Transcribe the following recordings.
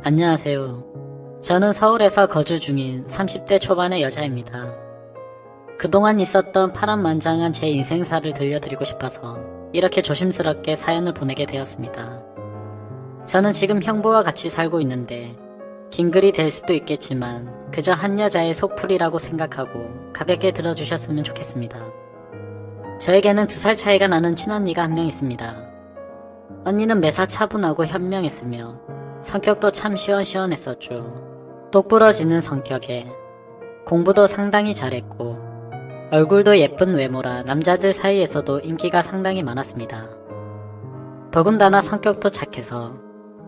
안녕하세요. 저는 서울에서 거주 중인 30대 초반의 여자입니다. 그동안 있었던 파란만장한 제 인생사를 들려드리고 싶어서 이렇게 조심스럽게 사연을 보내게 되었습니다. 저는 지금 형부와 같이 살고 있는데 긴 글이 될 수도 있겠지만 그저 한 여자의 속풀이라고 생각하고 가볍게 들어주셨으면 좋겠습니다. 저에게는 2살 차이가 나는 친언니가 한 명 있습니다. 언니는 매사 차분하고 현명했으며 성격도 참 시원시원했었죠. 똑부러지는 성격에 공부도 상당히 잘했고 얼굴도 예쁜 외모라 남자들 사이에서도 인기가 상당히 많았습니다. 더군다나 성격도 착해서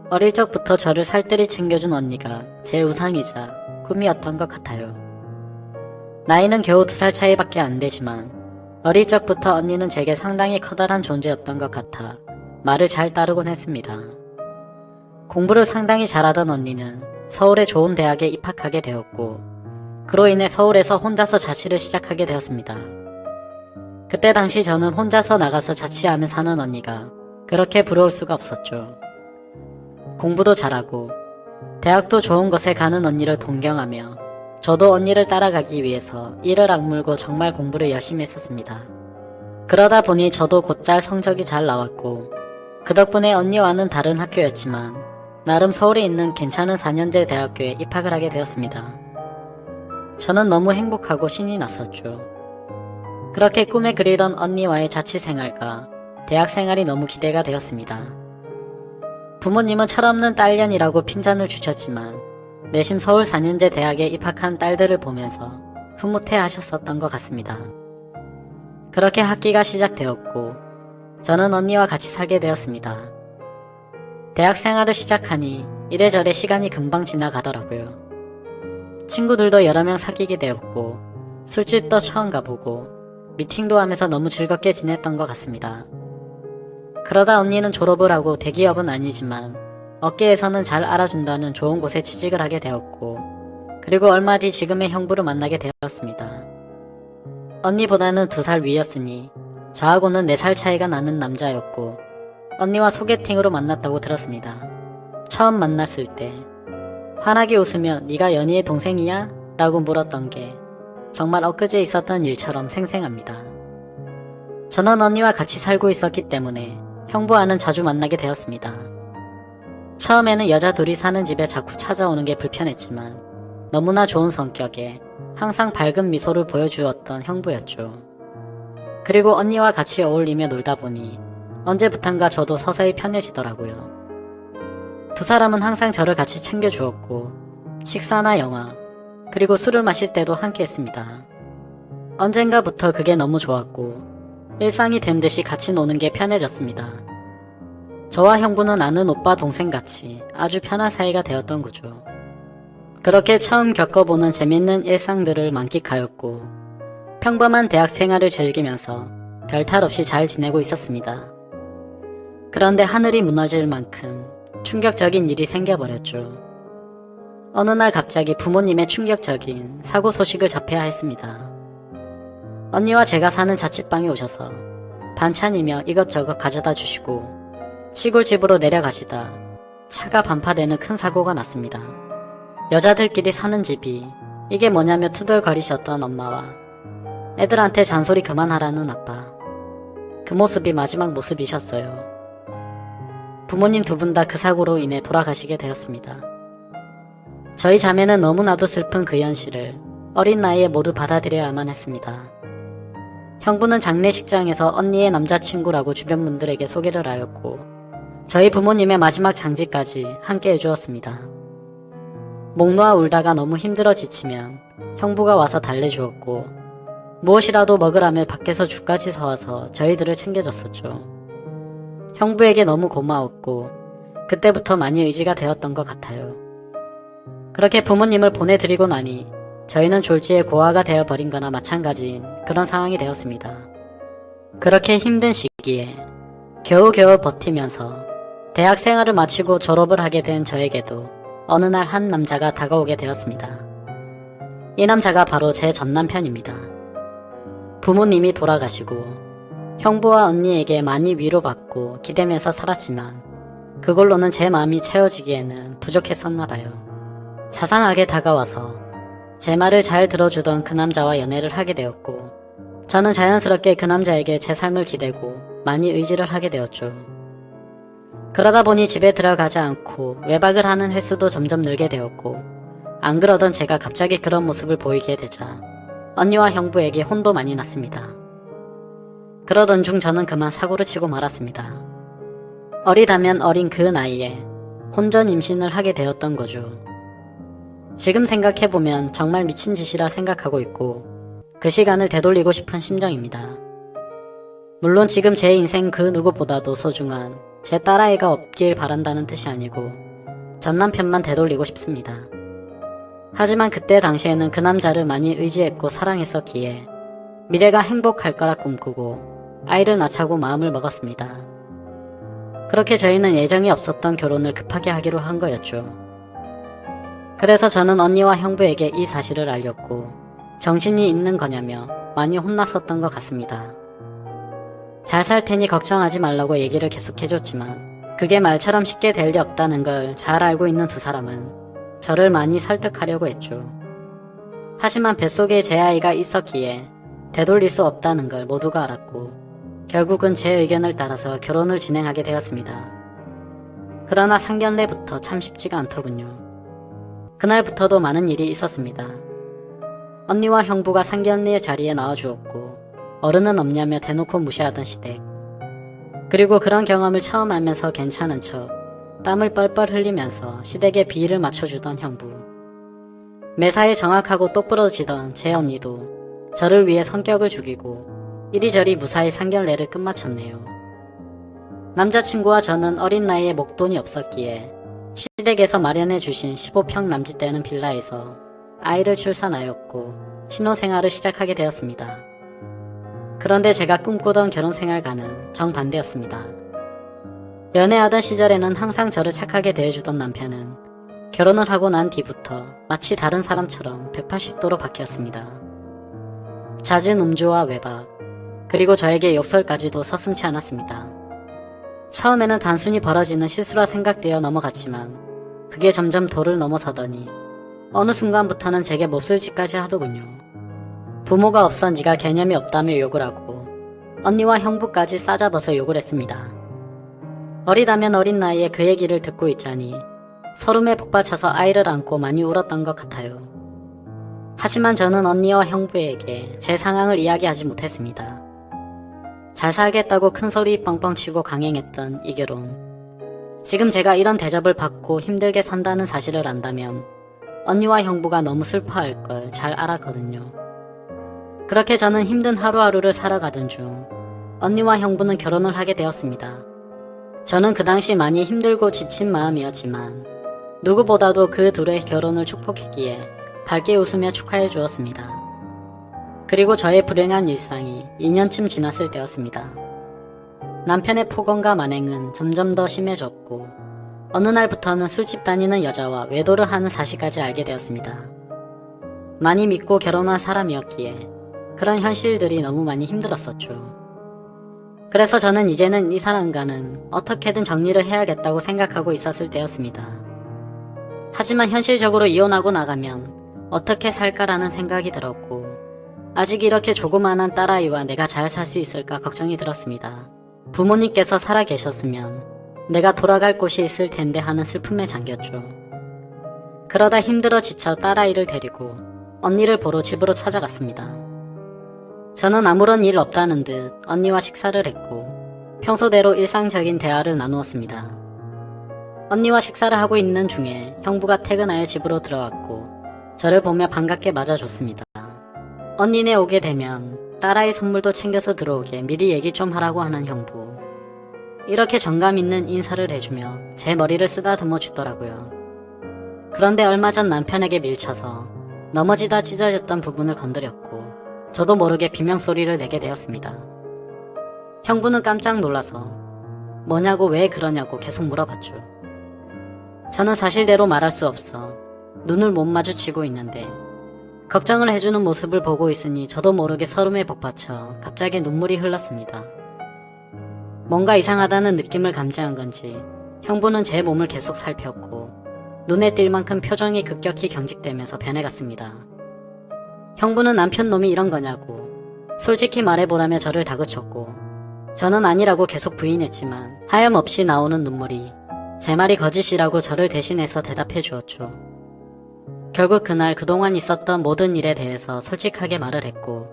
어릴 적부터 저를 살뜰히 챙겨준 언니가 제 우상이자 꿈이었던 것 같아요. 나이는 겨우 2살 차이밖에 안 되지만 어릴 적부터 언니는 제게 상당히 커다란 존재였던 것 같아 말을 잘 따르곤 했습니다. 공부를 상당히 잘하던 언니는 서울의 좋은 대학에 입학하게 되었고 그로 인해 서울에서 혼자서 자취를 시작하게 되었습니다. 그때 당시 저는 혼자서 나가서 자취하며 사는 언니가 그렇게 부러울 수가 없었죠. 공부도 잘하고 대학도 좋은 곳에 가는 언니를 동경하며 저도 언니를 따라가기 위해서 이를 악물고 정말 공부를 열심히 했었습니다. 그러다 보니 저도 곧잘 성적이 잘 나왔고 그 덕분에 언니와는 다른 학교였지만 나름 서울에 있는 괜찮은 4년제 대학교에 입학을 하게 되었습니다. 저는 너무 행복하고 신이 났었죠. 그렇게 꿈에 그리던 언니와의 자취생활과 대학생활이 너무 기대가 되었습니다. 부모님은 철없는 딸년이라고 핀잔을 주셨지만 내심 서울 4년제 대학에 입학한 딸들을 보면서 흐뭇해 하셨었던 것 같습니다. 그렇게 학기가 시작되었고 저는 언니와 같이 살게 되었습니다. 대학 생활을 시작하니 이래저래 시간이 금방 지나가더라고요. 친구들도 여러 명 사귀게 되었고 술집도 처음 가보고 미팅도 하면서 너무 즐겁게 지냈던 것 같습니다. 그러다 언니는 졸업을 하고 대기업은 아니지만 업계에서는 잘 알아준다는 좋은 곳에 취직을 하게 되었고 그리고 얼마 뒤 지금의 형부를 만나게 되었습니다. 언니보다는 2살 위였으니 저하고는 4살 차이가 나는 남자였고 언니와 소개팅으로 만났다고 들었습니다. 처음 만났을 때 환하게 웃으며 네가 연희의 동생이야? 라고 물었던 게 정말 엊그제 있었던 일처럼 생생합니다. 저는 언니와 같이 살고 있었기 때문에 형부와는 자주 만나게 되었습니다. 처음에는 여자 둘이 사는 집에 자꾸 찾아오는 게 불편했지만 너무나 좋은 성격에 항상 밝은 미소를 보여주었던 형부였죠. 그리고 언니와 같이 어울리며 놀다 보니 언제부턴가 저도 서서히 편해지더라고요. 2사람은 항상 저를 같이 챙겨주었고 식사나 영화 그리고 술을 마실 때도 함께 했습니다. 언젠가부터 그게 너무 좋았고 일상이 된 듯이 같이 노는 게 편해졌습니다. 저와 형부는 아는 오빠 동생같이 아주 편한 사이가 되었던 거죠. 그렇게 처음 겪어보는 재밌는 일상들을 만끽하였고 평범한 대학 생활을 즐기면서 별탈 없이 잘 지내고 있었습니다. 그런데 하늘이 무너질 만큼 충격적인 일이 생겨버렸죠. 어느 날 갑자기 부모님의 충격적인 사고 소식을 접해야 했습니다. 언니와 제가 사는 자취방에 오셔서 반찬이며 이것저것 가져다 주시고 시골 집으로 내려가시다 차가 반파되는 큰 사고가 났습니다. 여자들끼리 사는 집이 이게 뭐냐며 투덜거리셨던 엄마와 애들한테 잔소리 그만하라는 아빠. 그 모습이 마지막 모습이셨어요. 부모님 2분 다 그 사고로 인해 돌아가시게 되었습니다. 저희 자매는 너무나도 슬픈 그 현실을 어린 나이에 모두 받아들여야만 했습니다. 형부는 장례식장에서 언니의 남자친구라고 주변 분들에게 소개를 하였고 저희 부모님의 마지막 장지까지 함께 해주었습니다. 목 놓아 울다가 너무 힘들어 지치면 형부가 와서 달래주었고 무엇이라도 먹으라며 밖에서 죽까지 사와서 저희들을 챙겨줬었죠. 형부에게 너무 고마웠고 그때부터 많이 의지가 되었던 것 같아요. 그렇게 부모님을 보내드리고 나니 저희는 졸지에 고아가 되어버린 거나 마찬가지인 그런 상황이 되었습니다. 그렇게 힘든 시기에 겨우겨우 버티면서 대학 생활을 마치고 졸업을 하게 된 저에게도 어느 날 한 남자가 다가오게 되었습니다. 이 남자가 바로 제 전남편입니다. 부모님이 돌아가시고 형부와 언니에게 많이 위로받고 기대면서 살았지만 그걸로는 제 마음이 채워지기에는 부족했었나봐요. 자상하게 다가와서 제 말을 잘 들어주던 그 남자와 연애를 하게 되었고, 저는 자연스럽게 그 남자에게 제 삶을 기대고 많이 의지를 하게 되었죠. 그러다 보니 집에 들어가지 않고 외박을 하는 횟수도 점점 늘게 되었고, 안 그러던 제가 갑자기 그런 모습을 보이게 되자 언니와 형부에게 혼도 많이 났습니다. 그러던 중 저는 그만 사고를 치고 말았습니다. 어리다면 어린 그 나이에 혼전 임신을 하게 되었던 거죠. 지금 생각해보면 정말 미친 짓이라 생각하고 있고, 그 시간을 되돌리고 싶은 심정입니다. 물론 지금 제 인생 그 누구보다도 소중한 제 딸아이가 없길 바란다는 뜻이 아니고 전 남편만 되돌리고 싶습니다. 하지만 그때 당시에는 그 남자를 많이 의지했고 사랑했었기에 미래가 행복할 거라 꿈꾸고 아이를 낳자고 마음을 먹었습니다. 그렇게 저희는 예정이 없었던 결혼을 급하게 하기로 한 거였죠. 그래서 저는 언니와 형부에게 이 사실을 알렸고 정신이 있는 거냐며 많이 혼났었던 것 같습니다. 잘 살 테니 걱정하지 말라고 얘기를 계속해줬지만 그게 말처럼 쉽게 될 리 없다는 걸 잘 알고 있는 두 사람은 저를 많이 설득하려고 했죠. 하지만 뱃속에 제 아이가 있었기에 되돌릴 수 없다는 걸 모두가 알았고 결국은 제 의견을 따라서 결혼을 진행하게 되었습니다. 그러나 상견례부터 참 쉽지가 않더군요. 그날부터도 많은 일이 있었습니다. 언니와 형부가 상견례 자리에 나와주었고 어른은 없냐며 대놓고 무시하던 시댁. 그리고 그런 경험을 처음 하면서 괜찮은 척 땀을 뻘뻘 흘리면서 시댁에 비위를 맞춰주던 형부. 매사에 정확하고 똑부러지던 제 언니도 저를 위해 성격을 죽이고 이리저리 무사히 상견례를 끝마쳤네요. 남자친구와 저는 어린 나이에 목돈이 없었기에 시댁에서 마련해주신 15평 남짓되는 빌라에서 아이를 출산하였고 신혼생활을 시작하게 되었습니다. 그런데 제가 꿈꾸던 결혼생활과는 정반대였습니다. 연애하던 시절에는 항상 저를 착하게 대해주던 남편은 결혼을 하고 난 뒤부터 마치 다른 사람처럼 180도로 바뀌었습니다. 잦은 음주와 외박, 그리고 저에게 욕설까지도 서슴지 않았습니다. 처음에는 단순히 벌어지는 실수라 생각되어 넘어갔지만 그게 점점 도를 넘어서더니 어느 순간부터는 제게 몹쓸 짓까지 하더군요. 부모가 없어 네가 개념이 없다며 욕을 하고 언니와 형부까지 싸잡아서 욕을 했습니다. 어리다면 어린 나이에 그 얘기를 듣고 있자니 서름에 북받쳐서 아이를 안고 많이 울었던 것 같아요. 하지만 저는 언니와 형부에게 제 상황을 이야기하지 못했습니다. 잘 살겠다고 큰소리 뻥뻥 치고 강행했던 이 결혼. 지금 제가 이런 대접을 받고 힘들게 산다는 사실을 안다면 언니와 형부가 너무 슬퍼할 걸 잘 알았거든요. 그렇게 저는 힘든 하루하루를 살아가던 중 언니와 형부는 결혼을 하게 되었습니다. 저는 그 당시 많이 힘들고 지친 마음이었지만 누구보다도 그 둘의 결혼을 축복했기에 밝게 웃으며 축하해 주었습니다. 그리고 저의 불행한 일상이 2년쯤 지났을 때였습니다. 남편의 폭언과 만행은 점점 더 심해졌고 어느 날부터는 술집 다니는 여자와 외도를 하는 사실까지 알게 되었습니다. 많이 믿고 결혼한 사람이었기에 그런 현실들이 너무 많이 힘들었었죠. 그래서 저는 이제는 이 사람과는 어떻게든 정리를 해야겠다고 생각하고 있었을 때였습니다. 하지만 현실적으로 이혼하고 나가면 어떻게 살까라는 생각이 들었고 아직 이렇게 조그마한 딸아이와 내가 잘 살 수 있을까 걱정이 들었습니다. 부모님께서 살아 계셨으면 내가 돌아갈 곳이 있을 텐데 하는 슬픔에 잠겼죠. 그러다 힘들어 지쳐 딸아이를 데리고 언니를 보러 집으로 찾아갔습니다. 저는 아무런 일 없다는 듯 언니와 식사를 했고 평소대로 일상적인 대화를 나누었습니다. 언니와 식사를 하고 있는 중에 형부가 퇴근하여 집으로 들어왔고 저를 보며 반갑게 맞아줬습니다. 언니네 오게 되면 딸아이 선물도 챙겨서 들어오게 미리 얘기 좀 하라고 하는 형부. 이렇게 정감 있는 인사를 해주며 제 머리를 쓰다듬어 주더라고요. 그런데 얼마 전 남편에게 밀쳐서 넘어지다 찢어졌던 부분을 건드렸고 저도 모르게 비명소리를 내게 되었습니다. 형부는 깜짝 놀라서 뭐냐고 왜 그러냐고 계속 물어봤죠. 저는 사실대로 말할 수 없어 눈을 못 마주치고 있는데 걱정을 해주는 모습을 보고 있으니 저도 모르게 서름에 복받쳐 갑자기 눈물이 흘렀습니다. 뭔가 이상하다는 느낌을 감지한 건지 형부는 제 몸을 계속 살폈고 눈에 띌 만큼 표정이 급격히 경직되면서 변해갔습니다. 형부는 남편 놈이 이런 거냐고 솔직히 말해보라며 저를 다그쳤고 저는 아니라고 계속 부인했지만 하염없이 나오는 눈물이 제 말이 거짓이라고 저를 대신해서 대답해 주었죠. 결국 그날 그동안 있었던 모든 일에 대해서 솔직하게 말을 했고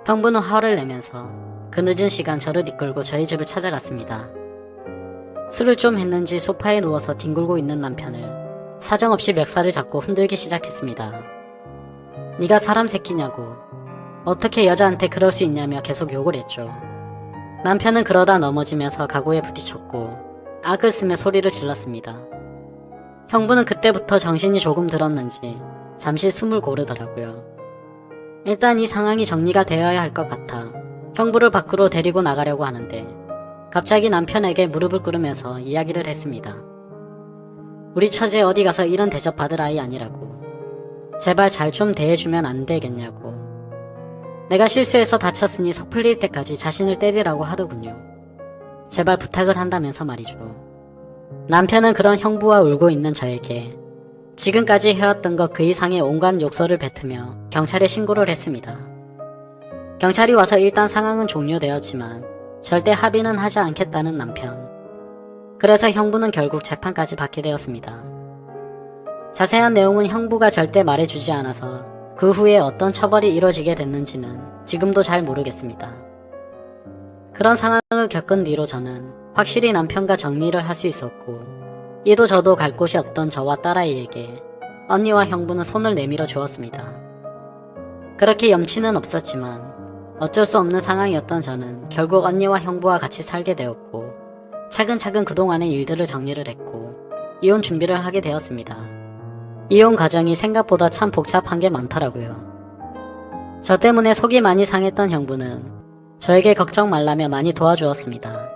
형부는 화를 내면서 그 늦은 시간 저를 이끌고 저희 집을 찾아갔습니다. 술을 좀 했는지 소파에 누워서 뒹굴고 있는 남편을 사정없이 멱살을 잡고 흔들기 시작했습니다. 네가 사람 새끼냐고 어떻게 여자한테 그럴 수 있냐며 계속 욕을 했죠. 남편은 그러다 넘어지면서 가구에 부딪혔고 악을 쓰며 소리를 질렀습니다. 형부는 그때부터 정신이 조금 들었는지 잠시 숨을 고르더라고요. 일단 이 상황이 정리가 되어야 할 것 같아 형부를 밖으로 데리고 나가려고 하는데 갑자기 남편에게 무릎을 꿇으면서 이야기를 했습니다. 우리 처제 어디 가서 이런 대접 받을 아이 아니라고. 제발 잘 좀 대해주면 안 되겠냐고. 내가 실수해서 다쳤으니 속 풀릴 때까지 자신을 때리라고 하더군요. 제발 부탁을 한다면서 말이죠. 남편은 그런 형부와 울고 있는 저에게 지금까지 해왔던 것 그 이상의 온갖 욕설을 뱉으며 경찰에 신고를 했습니다. 경찰이 와서 일단 상황은 종료되었지만 절대 합의는 하지 않겠다는 남편. 그래서 형부는 결국 재판까지 받게 되었습니다. 자세한 내용은 형부가 절대 말해주지 않아서 그 후에 어떤 처벌이 이뤄지게 됐는지는 지금도 잘 모르겠습니다. 그런 상황을 겪은 뒤로 저는 확실히 남편과 정리를 할 수 있었고 이도 저도 갈 곳이 없던 저와 딸아이에게 언니와 형부는 손을 내밀어 주었습니다. 그렇게 염치는 없었지만 어쩔 수 없는 상황이었던 저는 결국 언니와 형부와 같이 살게 되었고 차근차근 그동안의 일들을 정리를 했고 이혼 준비를 하게 되었습니다. 이혼 과정이 생각보다 참 복잡한 게 많더라고요. 저 때문에 속이 많이 상했던 형부는 저에게 걱정 말라며 많이 도와주었습니다.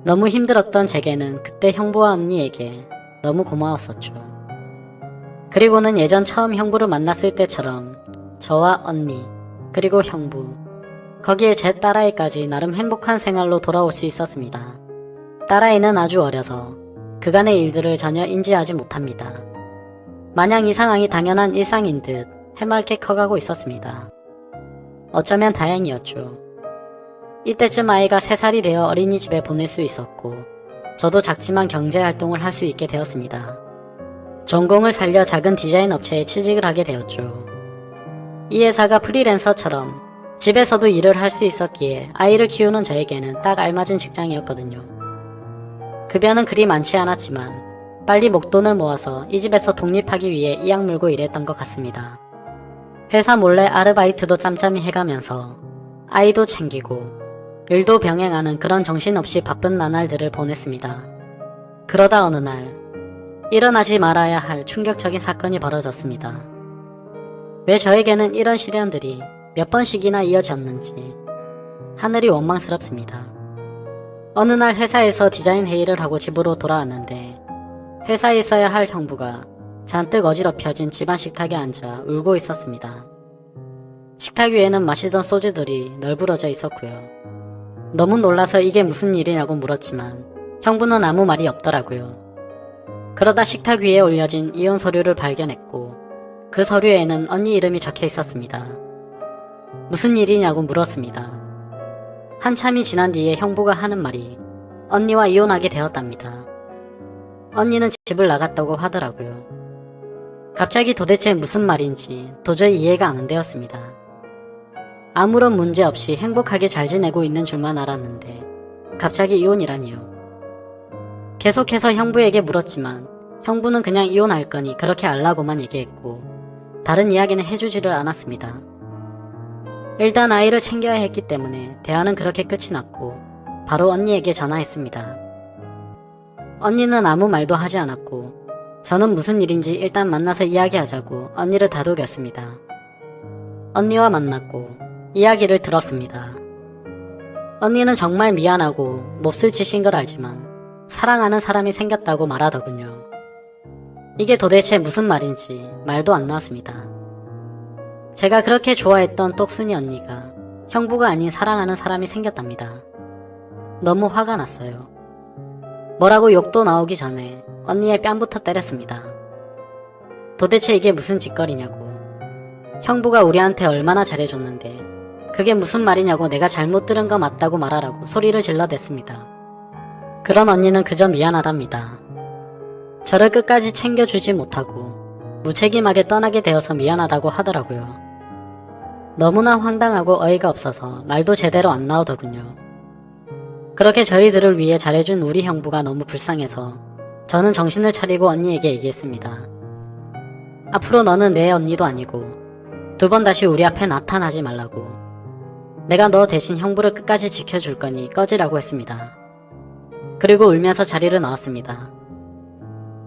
너무 힘들었던 제게는 그때 형부와 언니에게 너무 고마웠었죠. 그리고는 예전 처음 형부를 만났을 때처럼 저와 언니 그리고 형부 거기에 제 딸아이까지 나름 행복한 생활로 돌아올 수 있었습니다. 딸아이는 아주 어려서 그간의 일들을 전혀 인지하지 못합니다. 마냥 이 상황이 당연한 일상인 듯 해맑게 커가고 있었습니다. 어쩌면 다행이었죠. 이때쯤 아이가 3살이 되어 어린이집에 보낼 수 있었고 저도 작지만 경제활동을 할 수 있게 되었습니다. 전공을 살려 작은 디자인 업체에 취직을 하게 되었죠. 이 회사가 프리랜서처럼 집에서도 일을 할 수 있었기에 아이를 키우는 저에게는 딱 알맞은 직장이었거든요. 급여는 그리 많지 않았지만 빨리 목돈을 모아서 이 집에서 독립하기 위해 이악 물고 일했던 것 같습니다. 회사 몰래 아르바이트도 짬짬이 해가면서 아이도 챙기고 일도 병행하는 그런 정신없이 바쁜 나날들을 보냈습니다. 그러다 어느 날 일어나지 말아야 할 충격적인 사건이 벌어졌습니다. 왜 저에게는 이런 시련들이 몇 번씩이나 이어졌는지 하늘이 원망스럽습니다. 어느 날 회사에서 디자인 회의를 하고 집으로 돌아왔는데 회사에 있어야 할 형부가 잔뜩 어지럽혀진 집안 식탁에 앉아 울고 있었습니다. 식탁 위에는 마시던 소주들이 널브러져 있었고요. 너무 놀라서 이게 무슨 일이냐고 물었지만 형부는 아무 말이 없더라고요. 그러다 식탁 위에 올려진 이혼 서류를 발견했고 그 서류에는 언니 이름이 적혀 있었습니다. 무슨 일이냐고 물었습니다. 한참이 지난 뒤에 형부가 하는 말이 언니와 이혼하게 되었답니다. 언니는 집을 나갔다고 하더라고요. 갑자기 도대체 무슨 말인지 도저히 이해가 안 되었습니다. 아무런 문제 없이 행복하게 잘 지내고 있는 줄만 알았는데 갑자기 이혼이라니요. 계속해서 형부에게 물었지만 형부는 그냥 이혼할 거니 그렇게 알라고만 얘기했고 다른 이야기는 해주지를 않았습니다. 일단 아이를 챙겨야 했기 때문에 대화는 그렇게 끝이 났고 바로 언니에게 전화했습니다. 언니는 아무 말도 하지 않았고 저는 무슨 일인지 일단 만나서 이야기하자고 언니를 다독였습니다. 언니와 만났고 이야기를 들었습니다. 언니는 정말 미안하고 몹쓸 짓인 걸 알지만 사랑하는 사람이 생겼다고 말하더군요. 이게 도대체 무슨 말인지 말도 안 나왔습니다. 제가 그렇게 좋아했던 똑순이 언니가 형부가 아닌 사랑하는 사람이 생겼답니다. 너무 화가 났어요. 뭐라고 욕도 나오기 전에 언니의 뺨부터 때렸습니다. 도대체 이게 무슨 짓거리냐고. 형부가 우리한테 얼마나 잘해줬는데 그게 무슨 말이냐고 내가 잘못 들은 거 맞다고 말하라고 소리를 질러댔습니다. 그런 언니는 그저 미안하답니다. 저를 끝까지 챙겨주지 못하고 무책임하게 떠나게 되어서 미안하다고 하더라고요. 너무나 황당하고 어이가 없어서 말도 제대로 안 나오더군요. 그렇게 저희들을 위해 잘해준 우리 형부가 너무 불쌍해서 저는 정신을 차리고 언니에게 얘기했습니다. 앞으로 너는 내 언니도 아니고 2번 다시 우리 앞에 나타나지 말라고. 내가 너 대신 형부를 끝까지 지켜줄 거니 꺼지라고 했습니다. 그리고 울면서 자리를 나왔습니다.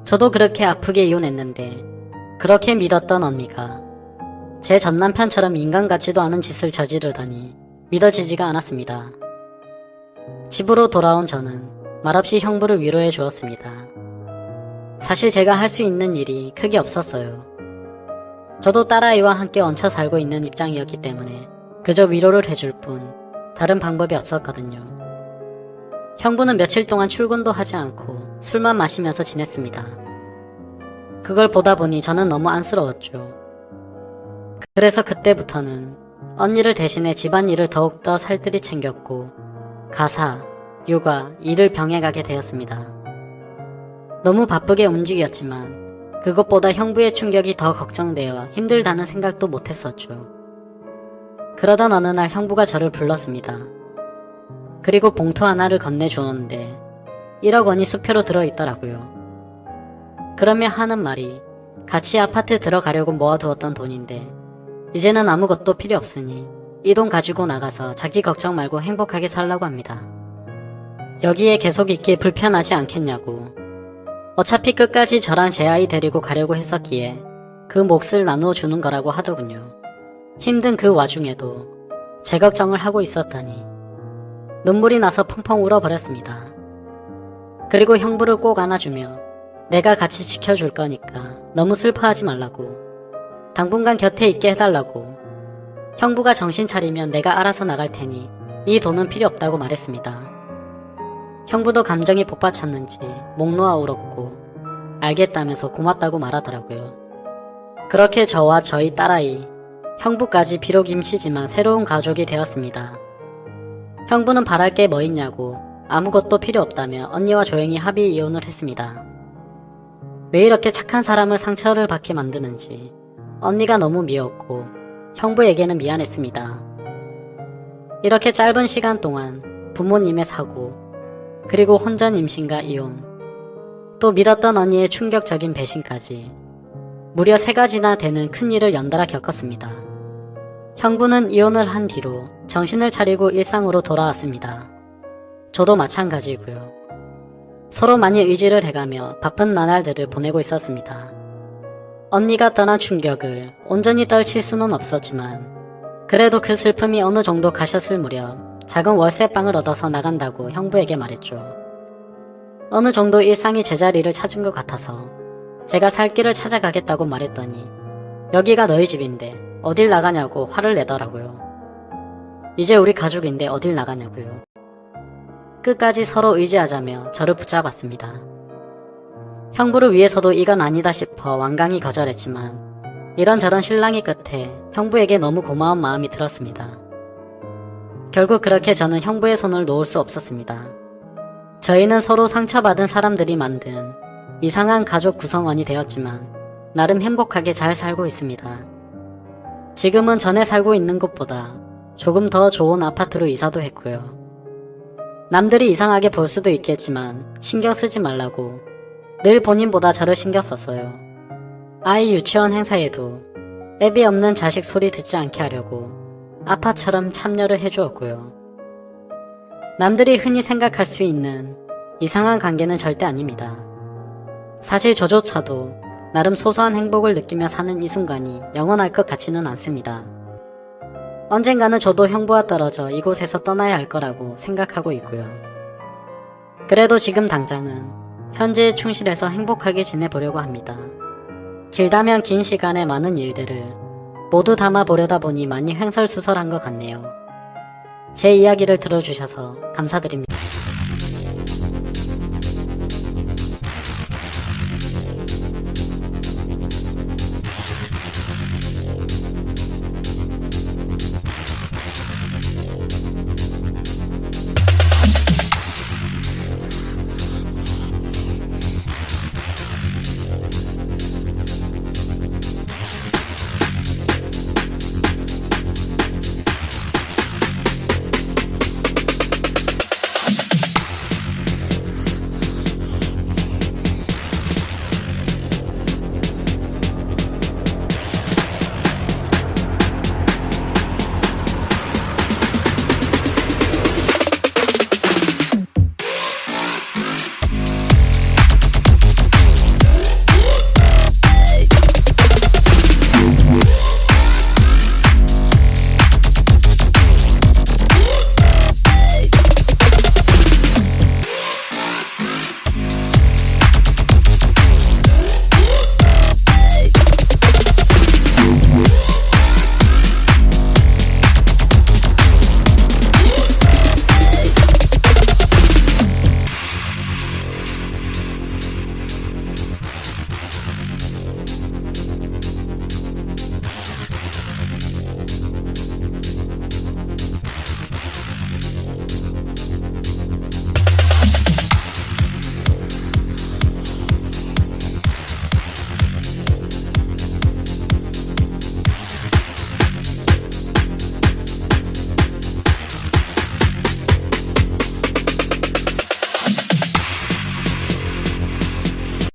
저도 그렇게 아프게 이혼했는데 그렇게 믿었던 언니가 제 전남편처럼 인간 같지도 않은 짓을 저지르다니 믿어지지가 않았습니다. 집으로 돌아온 저는 말없이 형부를 위로해 주었습니다. 사실 제가 할 수 있는 일이 크게 없었어요. 저도 딸아이와 함께 얹혀 살고 있는 입장이었기 때문에 그저 위로를 해줄 뿐 다른 방법이 없었거든요. 형부는 며칠 동안 출근도 하지 않고 술만 마시면서 지냈습니다. 그걸 보다 보니 저는 너무 안쓰러웠죠. 그래서 그때부터는 언니를 대신해 집안일을 더욱더 살뜰히 챙겼고 가사, 육아, 일을 병행하게 되었습니다. 너무 바쁘게 움직였지만 그것보다 형부의 충격이 더 걱정되어 힘들다는 생각도 못했었죠. 그러던 어느 날 형부가 저를 불렀습니다. 그리고 봉투 하나를 건네주었는데 1억 원이 수표로 들어있더라고요. 그러며 하는 말이 같이 아파트 들어가려고 모아두었던 돈인데 이제는 아무것도 필요 없으니 이 돈 가지고 나가서 자기 걱정 말고 행복하게 살라고 합니다. 여기에 계속 있기 불편하지 않겠냐고. 어차피 끝까지 저랑 제 아이 데리고 가려고 했었기에 그 몫을 나누어 주는 거라고 하더군요. 힘든 그 와중에도 제 걱정을 하고 있었다니 눈물이 나서 펑펑 울어버렸습니다. 그리고 형부를 꼭 안아주며 내가 같이 지켜줄 거니까 너무 슬퍼하지 말라고, 당분간 곁에 있게 해달라고, 형부가 정신 차리면 내가 알아서 나갈 테니 이 돈은 필요 없다고 말했습니다. 형부도 감정이 복받쳤는지 목 놓아 울었고 알겠다면서 고맙다고 말하더라고요. 그렇게 저와 저희 딸아이, 형부까지 비록 임시지만 새로운 가족이 되었습니다. 형부는 바랄 게 뭐 있냐고 아무것도 필요 없다며 언니와 조용히 합의 이혼을 했습니다. 왜 이렇게 착한 사람을 상처를 받게 만드는지 언니가 너무 미웠고 형부에게는 미안했습니다. 이렇게 짧은 시간 동안 부모님의 사고, 그리고 혼전 임신과 이혼, 또 믿었던 언니의 충격적인 배신까지 무려 3가지나 되는 큰일을 연달아 겪었습니다. 형부는 이혼을 한 뒤로 정신을 차리고 일상으로 돌아왔습니다. 저도 마찬가지고요. 서로 많이 의지를 해가며 바쁜 나날들을 보내고 있었습니다. 언니가 떠난 충격을 온전히 떨칠 수는 없었지만 그래도 그 슬픔이 어느 정도 가셨을 무렵 작은 월세방을 얻어서 나간다고 형부에게 말했죠. 어느 정도 일상이 제자리를 찾은 것 같아서 제가 살 길을 찾아가겠다고 말했더니 여기가 너희 집인데 어딜 나가냐고 화를 내더라고요. 이제 우리 가족인데 어딜 나가냐고요. 끝까지 서로 의지하자며 저를 붙잡았습니다. 형부를 위해서도 이건 아니다 싶어 완강히 거절했지만 이런저런 실랑이 끝에 형부에게 너무 고마운 마음이 들었습니다. 결국 그렇게 저는 형부의 손을 놓을 수 없었습니다. 저희는 서로 상처받은 사람들이 만든 이상한 가족 구성원이 되었지만 나름 행복하게 잘 살고 있습니다. 지금은 전에 살고 있는 곳보다 조금 더 좋은 아파트로 이사도 했고요. 남들이 이상하게 볼 수도 있겠지만 신경 쓰지 말라고 늘 본인보다 저를 신경 썼어요. 아이 유치원 행사에도 애비 없는 자식 소리 듣지 않게 하려고 아빠처럼 참여를 해주었고요. 남들이 흔히 생각할 수 있는 이상한 관계는 절대 아닙니다. 사실 저조차도 나름 소소한 행복을 느끼며 사는 이 순간이 영원할 것 같지는 않습니다. 언젠가는 저도 형부와 떨어져 이곳에서 떠나야 할 거라고 생각하고 있고요. 그래도 지금 당장은 현재에 충실해서 행복하게 지내보려고 합니다. 길다면 긴 시간에 많은 일들을 모두 담아보려다 보니 많이 횡설수설한 것 같네요. 제 이야기를 들어주셔서 감사드립니다.